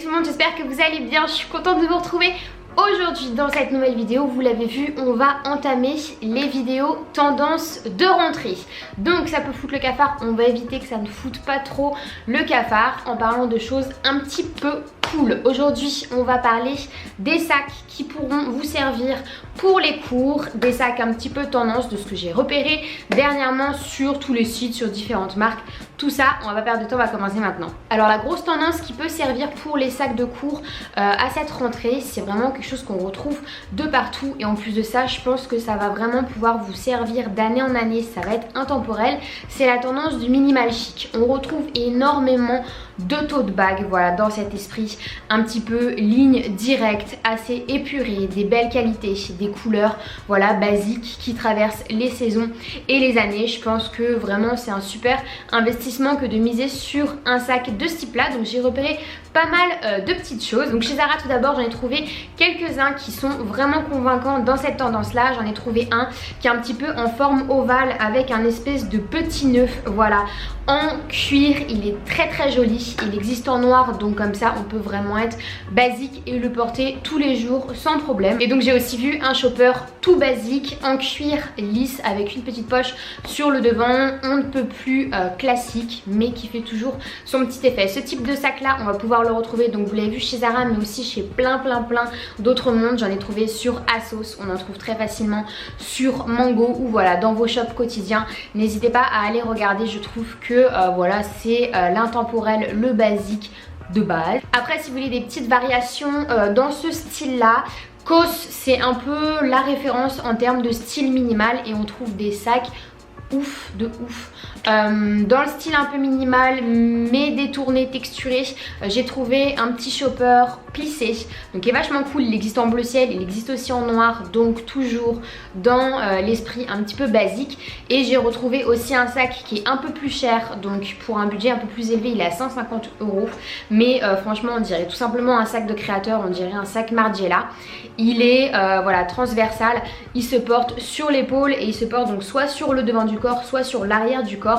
Tout le monde, j'espère que vous allez bien, je suis contente de vous retrouver. Aujourd'hui dans cette nouvelle vidéo, vous l'avez vu, on va entamer les vidéos tendances de rentrée. Donc ça peut foutre le cafard, on va éviter que ça ne foute pas trop le cafard en parlant de choses un petit peu cool. Aujourd'hui on va parler des sacs qui pourront vous servir pour les cours, des sacs un petit peu tendance de ce que j'ai repéré dernièrement sur tous les sites, sur différentes marques. Tout ça, on va pas perdre de temps, on va commencer maintenant. Alors la grosse tendance qui peut servir pour les sacs de cours à cette rentrée, c'est vraiment quelque chose qu'on retrouve de partout. Et en plus de ça, je pense que ça va vraiment pouvoir vous servir d'année en année, ça va être intemporel. C'est la tendance du minimal chic. On retrouve énormément de tote bag, voilà, dans cet esprit un petit peu ligne directe, assez épurée, des belles qualités, des couleurs, voilà, basiques qui traversent les saisons et les années. Je pense que vraiment c'est un super investissement que de miser sur un sac de ce type là. Donc j'ai repéré pas mal de petites choses. Donc chez Zara tout d'abord, j'en ai trouvé quelques-uns qui sont vraiment convaincants dans cette tendance là. J'en ai trouvé un qui est un petit peu en forme ovale avec un espèce de petit nœud, voilà, en cuir. Il est très très joli. Il existe en noir, donc comme ça on peut vraiment être basique et le porter tous les jours sans problème. Et donc j'ai aussi vu un shopper tout basique en cuir lisse avec une petite poche sur le devant. On ne peut plus classique, mais qui fait toujours son petit effet. Ce type de sac là, on va pouvoir le retrouver, donc vous l'avez vu chez Zara, mais aussi chez plein d'autres mondes. J'en ai trouvé sur ASOS, on en trouve très facilement sur Mango ou voilà dans vos shops quotidiens. N'hésitez pas à aller regarder, je trouve que voilà, c'est l'intemporel, le basique de base. Après, si vous voulez des petites variations dans ce style là, COS c'est un peu la référence en termes de style minimal et on trouve des sacs ouf de ouf dans le style un peu minimal mais détourné, texturé. J'ai trouvé un petit shopper plissé, donc qui est vachement cool. Il existe en bleu ciel, il existe aussi en noir, donc toujours dans l'esprit un petit peu basique. Et j'ai retrouvé aussi un sac qui est un peu plus cher, donc pour un budget un peu plus élevé, il est à 150 €. Mais franchement on dirait tout simplement un sac de créateur, on dirait un sac Margiela. Il est voilà, transversal, il se porte sur l'épaule et il se porte donc soit sur le devant du corps, soit sur l'arrière du corps.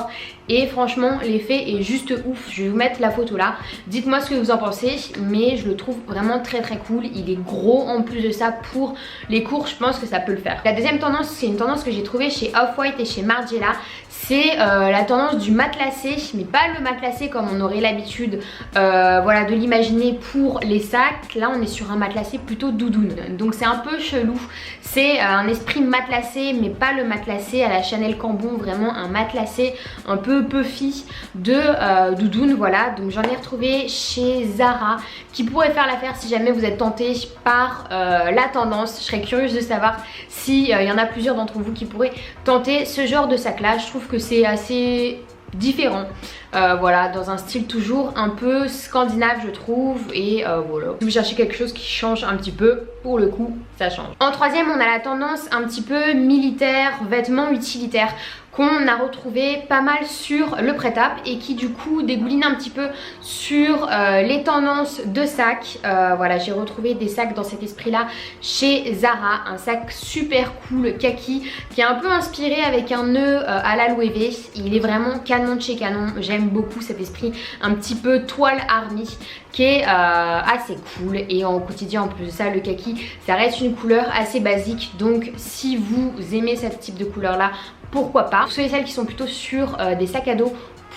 Et franchement l'effet est juste ouf. Je vais vous mettre la photo là, dites moi ce que vous en pensez, mais je le trouve vraiment très cool. Il est gros en plus de ça, pour les cours je pense que ça peut le faire. La deuxième tendance, c'est une tendance que j'ai trouvée chez Off-White et chez Margiela. C'est la tendance du matelassé, mais pas le matelassé comme on aurait l'habitude voilà, de l'imaginer pour les sacs. Là on est sur un matelassé plutôt doudoune, donc c'est un peu chelou. C'est un esprit matelassé, mais pas le matelassé à la Chanel Cambon, vraiment un matelassé un peu puffy de doudoune, voilà. Donc j'en ai retrouvé chez Zara qui pourrait faire l'affaire si jamais vous êtes tenté par la tendance. Je serais curieuse de savoir s'il y en a plusieurs d'entre vous qui pourraient tenter ce genre de sac là. Je trouve que c'est assez différent, voilà, dans un style toujours un peu scandinave je trouve. Et voilà, si vous cherchez quelque chose qui change un petit peu, pour le coup ça change. En troisième, on a la tendance un petit peu militaire, vêtements utilitaires, qu'on a retrouvé pas mal sur le prêt-à-porter et qui du coup dégouline un petit peu sur les tendances de sacs. Voilà, j'ai retrouvé des sacs dans cet esprit là chez Zara, un sac super cool kaki qui est un peu inspiré avec un nœud à la Louis V. Il est vraiment canon de chez canon, j'aime beaucoup cet esprit un petit peu toile army qui est assez cool. Et en quotidien en plus de ça, le kaki ça reste une couleur assez basique, donc si vous aimez ce type de couleur là, pourquoi pas. Pour ceux et celles qui sont plutôt sur des sacs à dos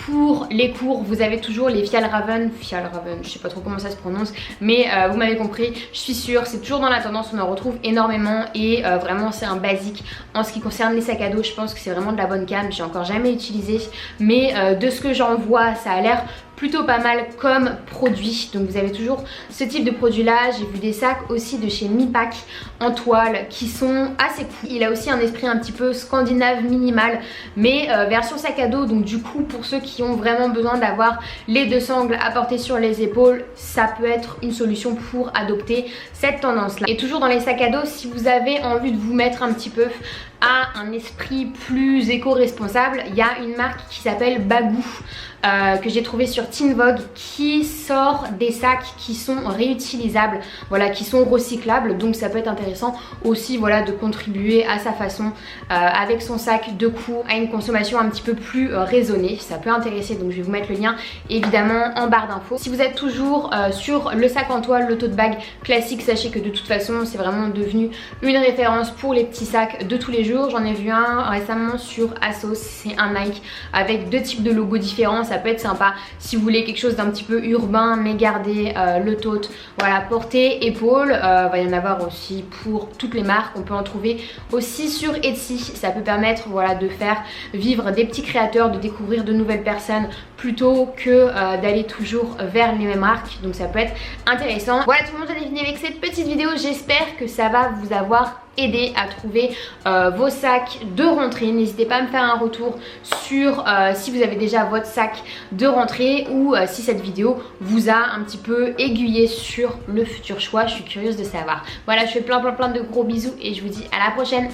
pour les cours, vous avez toujours les Fjällräven, je sais pas trop comment ça se prononce, mais vous m'avez compris, je suis sûre, c'est toujours dans la tendance, on en retrouve énormément. Et vraiment c'est un basique en ce qui concerne les sacs à dos. Je pense que c'est vraiment de la bonne cam, j'ai encore jamais utilisé, mais de ce que j'en vois ça a l'air plutôt pas mal comme produit. Donc vous avez toujours ce type de produit là. J'ai vu des sacs aussi de chez Mipak en toile qui sont assez cool. Il a aussi un esprit un petit peu scandinave minimal, mais version sac à dos. Donc du coup pour ceux qui ont vraiment besoin d'avoir les deux sangles à porter sur les épaules, ça peut être une solution pour adopter cette tendance là. Et toujours dans les sacs à dos, si vous avez envie de vous mettre un petit peu a un esprit plus éco-responsable. Il y a une marque qui s'appelle Bagou que j'ai trouvé sur Teen Vogue qui sort des sacs qui sont réutilisables, voilà, qui sont recyclables, donc ça peut être intéressant aussi, voilà, de contribuer à sa façon avec son sac de coup à une consommation un petit peu plus raisonnée. Ça peut intéresser, donc je vais vous mettre le lien évidemment en barre d'infos. Si vous êtes toujours sur le sac en toile, le tote bag classique, sachez que de toute façon c'est vraiment devenu une référence pour les petits sacs de tous les jours. J'en ai vu un récemment sur ASOS, c'est un Nike avec deux types de logos différents. Ça peut être sympa si vous voulez quelque chose d'un petit peu urbain mais garder le tote, voilà, portée, épaule. Va y en avoir aussi pour toutes les marques, on peut en trouver aussi sur Etsy. Ça peut permettre, voilà, de faire vivre des petits créateurs, de découvrir de nouvelles personnes plutôt que d'aller toujours vers les mêmes marques, donc ça peut être intéressant. Voilà tout le monde, j'en ai fini avec cette petite vidéo, j'espère que ça va vous avoir aider à trouver vos sacs de rentrée. N'hésitez pas à me faire un retour sur si vous avez déjà votre sac de rentrée ou si cette vidéo vous a un petit peu aiguillé sur le futur choix. Je suis curieuse de savoir. Voilà, je fais plein de gros bisous et je vous dis à la prochaine.